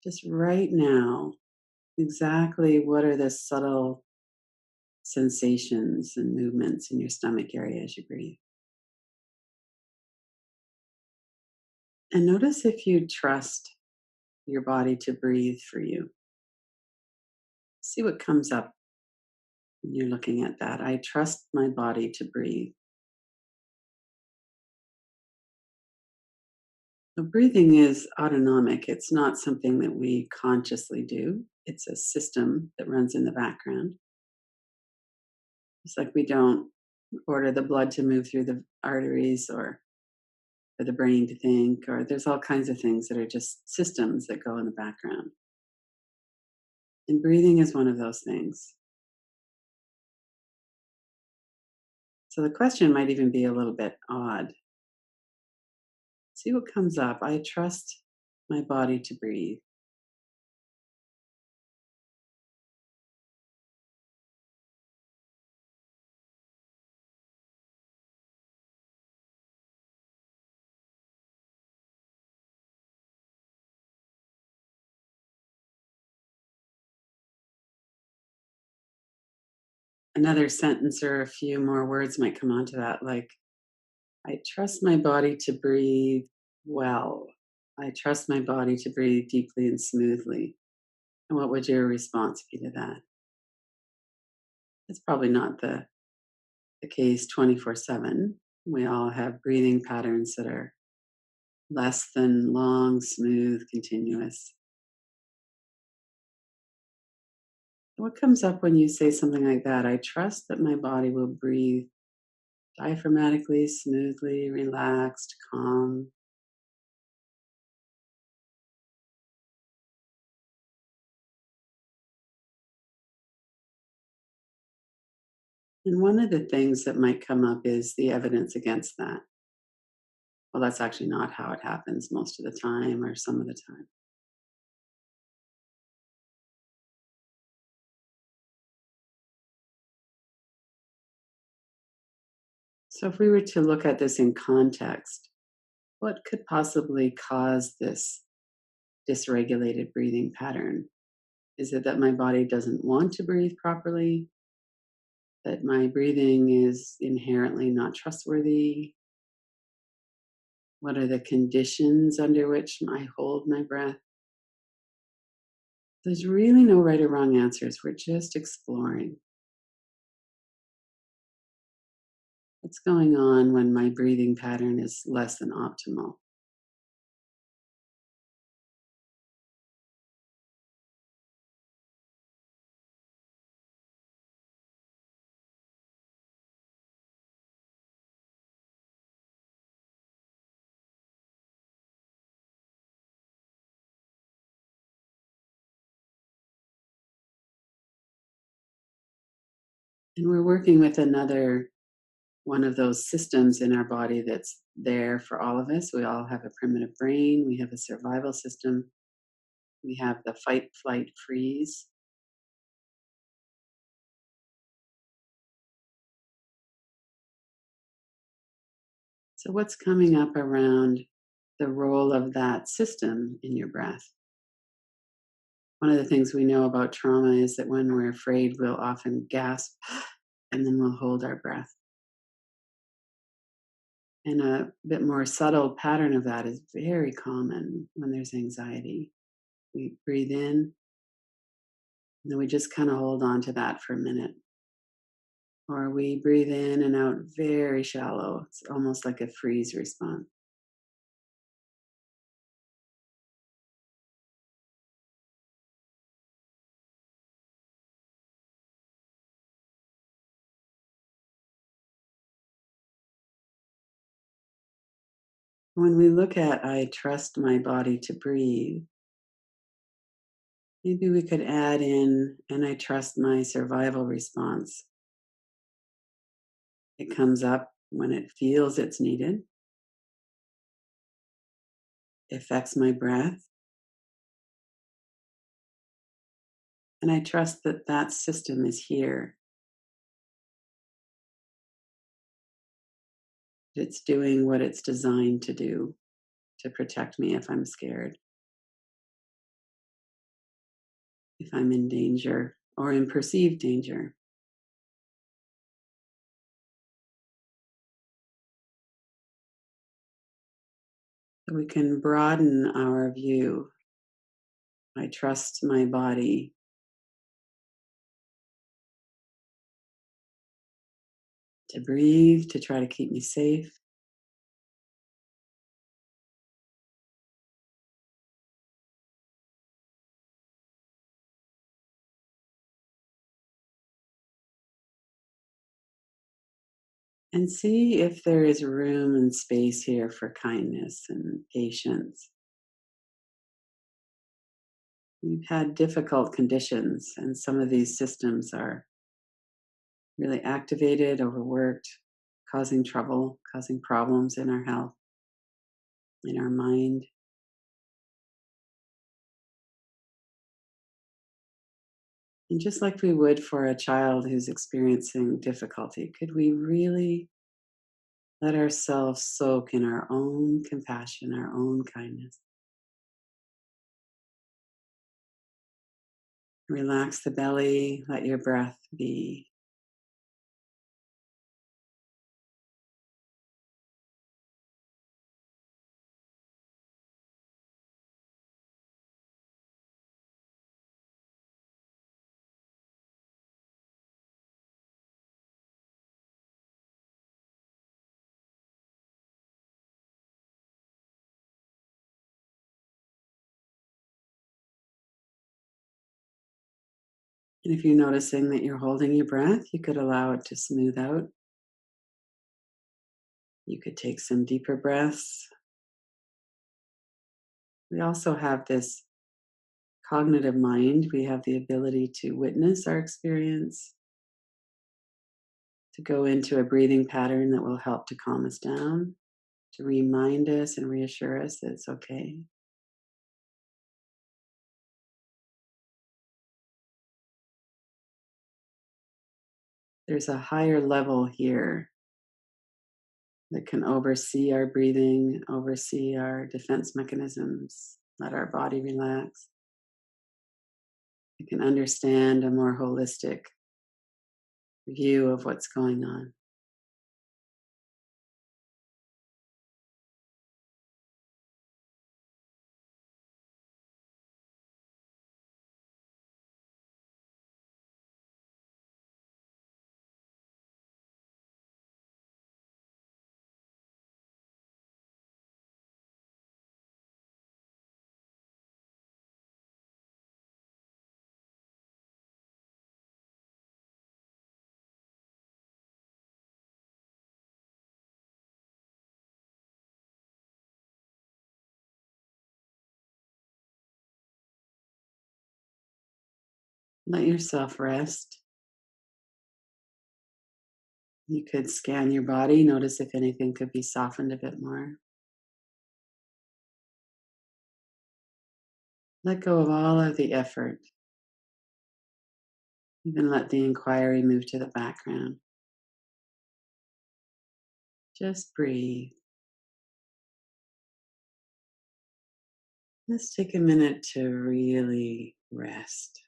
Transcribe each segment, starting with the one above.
Just right now, exactly what are the subtle sensations and movements in your stomach area as you breathe? And notice if you trust your body to breathe for you. See what comes up when you're looking at that. I trust my body to breathe. So breathing is autonomic. It's not something that we consciously do. It's a system that runs in the background. It's like we don't order the blood to move through the arteries or for the brain to think, or there's all kinds of things that are just systems that go in the background. And breathing is one of those things. So the question might even be a little bit odd. See what comes up. I trust my body to breathe. Another sentence or a few more words might come onto that, like, I trust my body to breathe well. I trust my body to breathe deeply and smoothly. And what would your response be to that? It's probably not the case 24/7. We all have breathing patterns that are less than long, smooth, continuous. What comes up when you say something like that? I trust that my body will breathe diaphragmatically, smoothly, relaxed, calm. And one of the things that might come up is the evidence against that. Well, that's actually not how it happens most of the time or some of the time. So, if we were to look at this in context, what could possibly cause this dysregulated breathing pattern? Is it that my body doesn't want to breathe properly? That my breathing is inherently not trustworthy? What are the conditions under which I hold my breath? There's really no right or wrong answers. We're just exploring what's going on when my breathing pattern is less than optimal. And we're working with another one of those systems in our body that's there for all of us. We all have a primitive brain, we have a survival system, we have the fight, flight, freeze. So, what's coming up around the role of that system in your breath? One of the things we know about trauma is that when we're afraid, we'll often gasp and then we'll hold our breath. And a bit more subtle pattern of that is very common when there's anxiety. We breathe in, and then we just kind of hold on to that for a minute. Or we breathe in and out very shallow. It's almost like a freeze response. When we look at I trust my body to breathe, maybe we could add in and I trust my survival response. It comes up when it feels it's needed, it affects my breath, and I trust that that system is here. It's doing what it's designed to do to protect me if I'm scared. if I'm in danger or in perceived danger. So we can broaden our view. I trust my body to breathe, to try to keep me safe. And see if there is room and space here for kindness and patience. We've had difficult conditions, and some of these systems are really activated, overworked, causing trouble, causing problems in our health, in our mind. And just like we would for a child who's experiencing difficulty, could we really let ourselves soak in our own compassion, our own kindness? Relax the belly, let your breath be. And if you're noticing that you're holding your breath, you could allow it to smooth out. You could take some deeper breaths. We also have this cognitive mind. We have the ability to witness our experience, to go into a breathing pattern that will help to calm us down, to remind us and reassure us that it's okay. There's a higher level here that can oversee our breathing, oversee our defense mechanisms, let our body relax. It can understand a more holistic view of what's going on. Let yourself rest. You could scan your body, notice if anything could be softened a bit more. Let go of all of the effort. Even let the inquiry move to the background. Just breathe. Let's take a minute to really rest.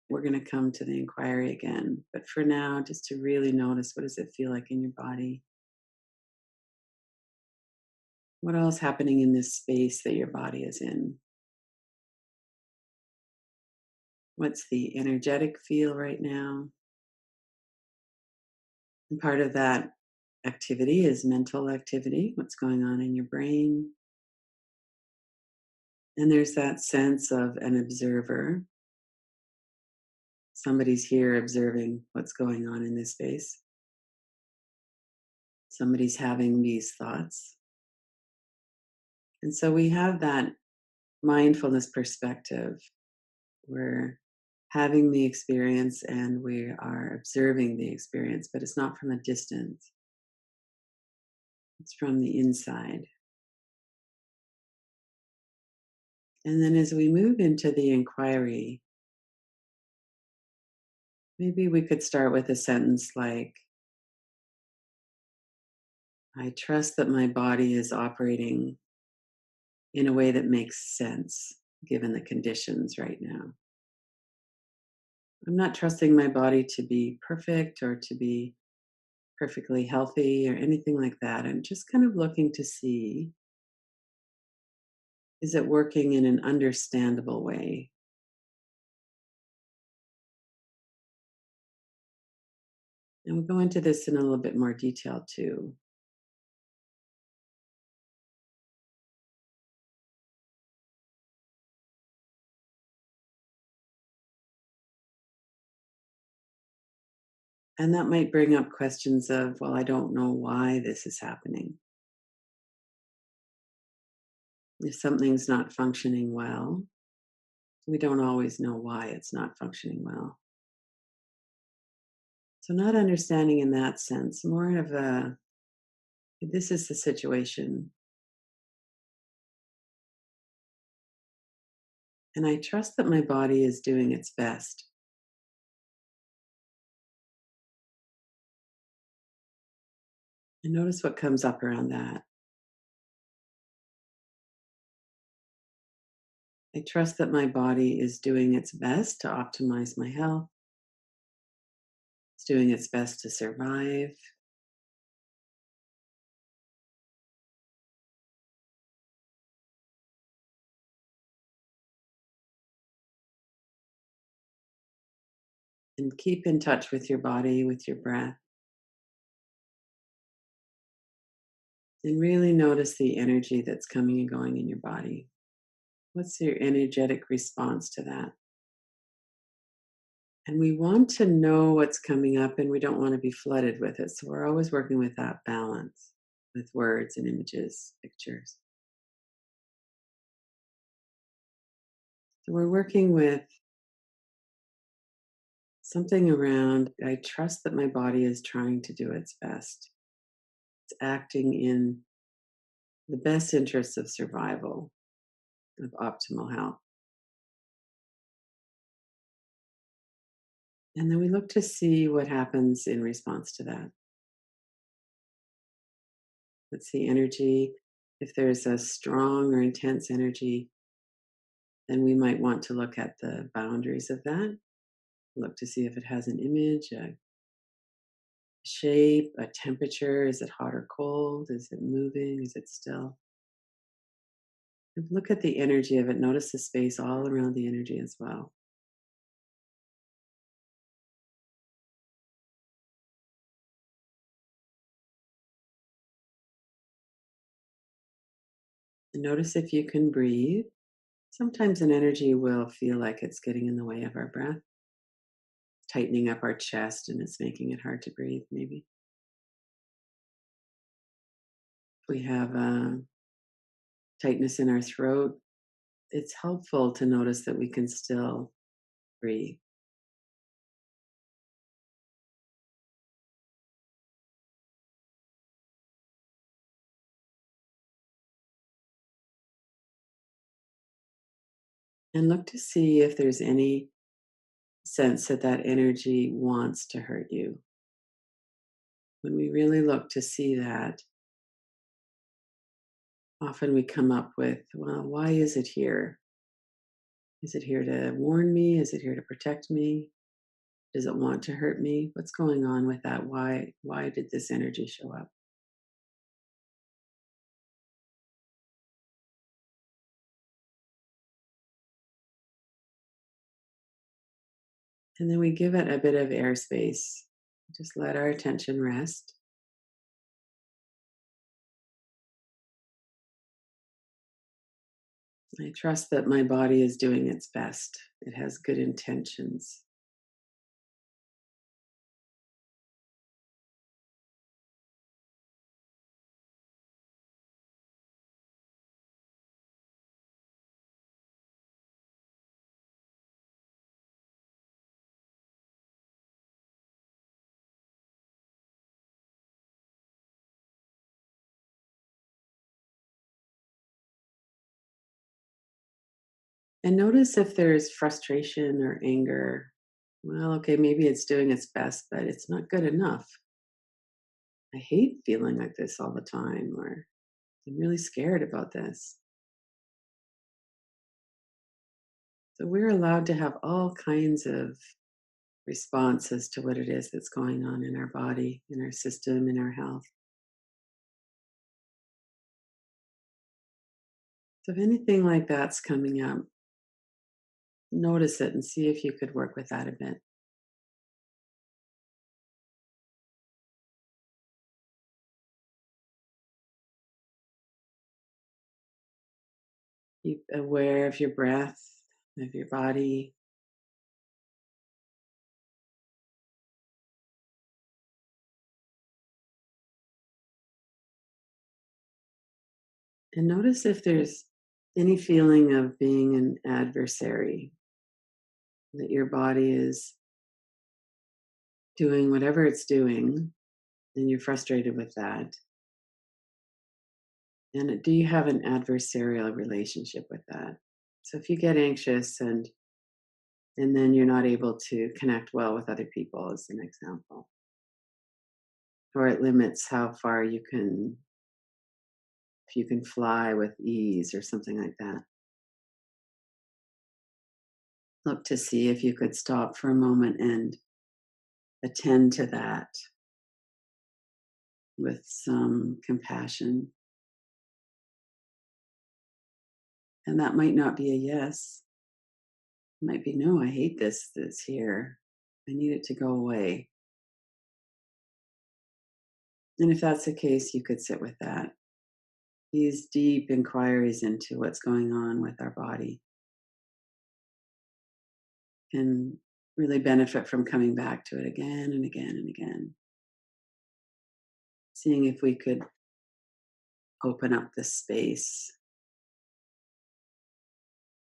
We're going to come to the inquiry again, but for now, just to really notice, what does it feel like in your body? What else happening in this space that your body is in? What's the energetic feel right now? And part of that activity is mental activity, what's going on in your brain. And there's that sense of an observer. Somebody's here observing what's going on in this space. Somebody's having these thoughts. And so we have that mindfulness perspective. We're having the experience and we are observing the experience, but it's not from a distance, it's from the inside. And then as we move into the inquiry, maybe we could start with a sentence like, I trust that my body is operating in a way that makes sense given the conditions right now. I'm not trusting my body to be perfect or to be perfectly healthy or anything like that. I'm just kind of looking to see, is it working in an understandable way? And we'll go into this in a little bit more detail too. And that might bring up questions of, well, I don't know why this is happening. If something's not functioning well, we don't always know why it's not functioning well. So, not understanding in that sense, more of a, this is the situation. And I trust that my body is doing its best. And notice what comes up around that. I trust that my body is doing its best to optimize my health. It's doing its best to survive. And keep in touch with your body, with your breath. And really notice the energy that's coming and going in your body. What's your energetic response to that? And we want to know what's coming up and we don't want to be flooded with it. So we're always working with that balance with words and images, pictures. So we're working with something around, I trust that my body is trying to do its best. It's acting in the best interests of survival, of optimal health. And then we look to see what happens in response to that. What's the energy? If there's a strong or intense energy, then we might want to look at the boundaries of that. Look to see if it has an image, a shape, a temperature. Is it hot or cold? Is it moving? Is it still? And look at the energy of it. Notice the space all around the energy as well. And notice if you can breathe. Sometimes an energy will feel like it's getting in the way of our breath, tightening up our chest, and it's making it hard to breathe, maybe. If we have tightness in our throat, it's helpful to notice that we can still breathe. And look to see if there's any sense that that energy wants to hurt you. When we really look to see that, often we come up with, well, why is it here? Is it here to warn me? Is it here to protect me? Does it want to hurt me? What's going on with that? Why did this energy show up? And then we give it a bit of airspace. Just let our attention rest. I trust that my body is doing its best. It has good intentions. And notice if there's frustration or anger. Well, okay, maybe it's doing its best, but it's not good enough. I hate feeling like this all the time, or I'm really scared about this. So we're allowed to have all kinds of responses to what it is that's going on in our body, in our system, in our health. So if anything like that's coming up, notice it and see if you could work with that a bit. Be aware of your breath, of your body, and notice if there's any feeling of being an adversary, that your body is doing whatever it's doing and you're frustrated with that. And do you have an adversarial relationship with that? So if you get anxious and then you're not able to connect well with other people, as an example, or it limits how far you can, if you can fly with ease or something like that. Look to see if you could stop for a moment and attend to that with some compassion. And that might not be a yes. It might be no, I hate this that's here. I need it to go away. And if that's the case, you could sit with that. These deep inquiries into what's going on with our body can really benefit from coming back to it again and again and again. Seeing if we could open up the space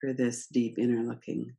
for this deep inner looking.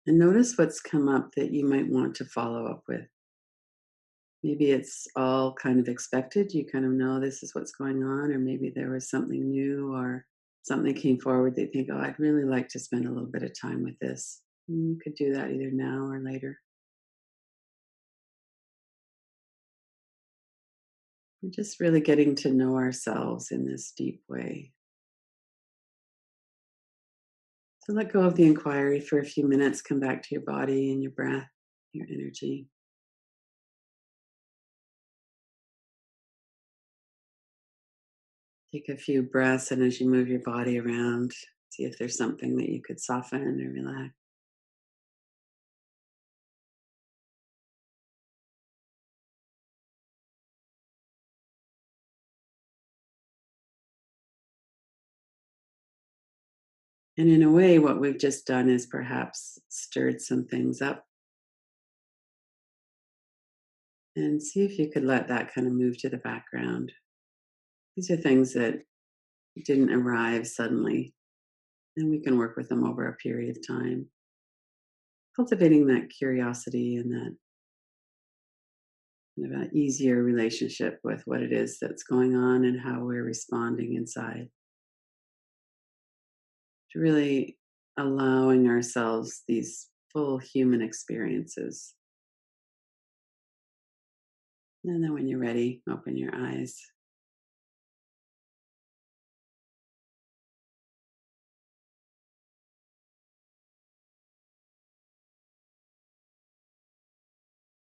And notice what's come up that you might want to follow up with. Maybe it's all kind of expected. You kind of know this is what's going on, or maybe there was something new or something came forward that you think, oh, I'd really like to spend a little bit of time with this. And you could do that either now or later. We're just really getting to know ourselves in this deep way. So let go of the inquiry for a few minutes, come back to your body and your breath, your energy. Take a few breaths, and as you move your body around, see if there's something that you could soften or relax. And in a way, what we've just done is perhaps stirred some things up, and see if you could let that kind of move to the background. These are things that didn't arrive suddenly, and we can work with them over a period of time. Cultivating that curiosity and that kind of an easier relationship with what it is that's going on and how we're responding inside. To really allowing ourselves these full human experiences. And then when you're ready, open your eyes.